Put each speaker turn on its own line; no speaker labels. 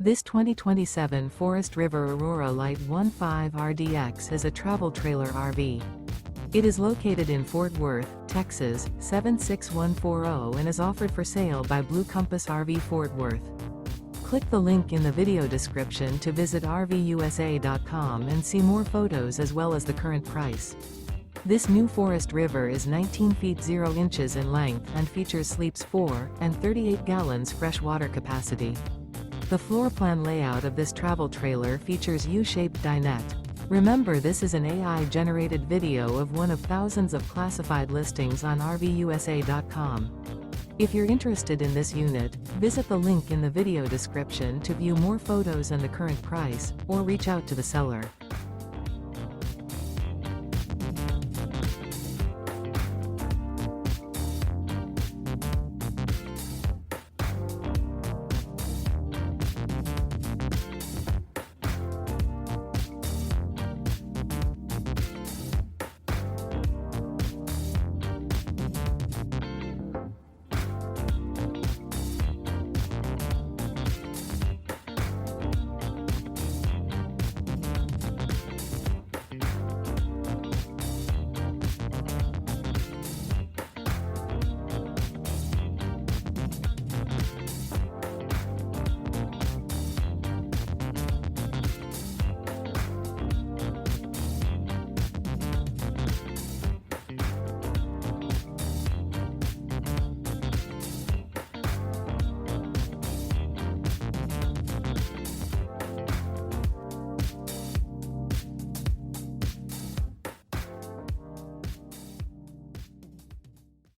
This 2027 Forest River Aurora Light 15 RDX is a travel trailer RV. It is located in Fort Worth, Texas, 76140 and is offered for sale by Blue Compass RV Fort Worth. Click the link in the video description to visit RVUSA.com and see more photos as well as the current price. This new Forest River is 19 feet 0 inches in length and features sleeps 4 and 38 gallons fresh water capacity. The floor plan layout of this travel trailer features U-Shaped Dinette. Remember, this is an AI-generated video of one of thousands of classified listings on RVUSA.com. If you're interested in this unit, visit the link in the video description to view more photos and the current price, or reach out to the seller.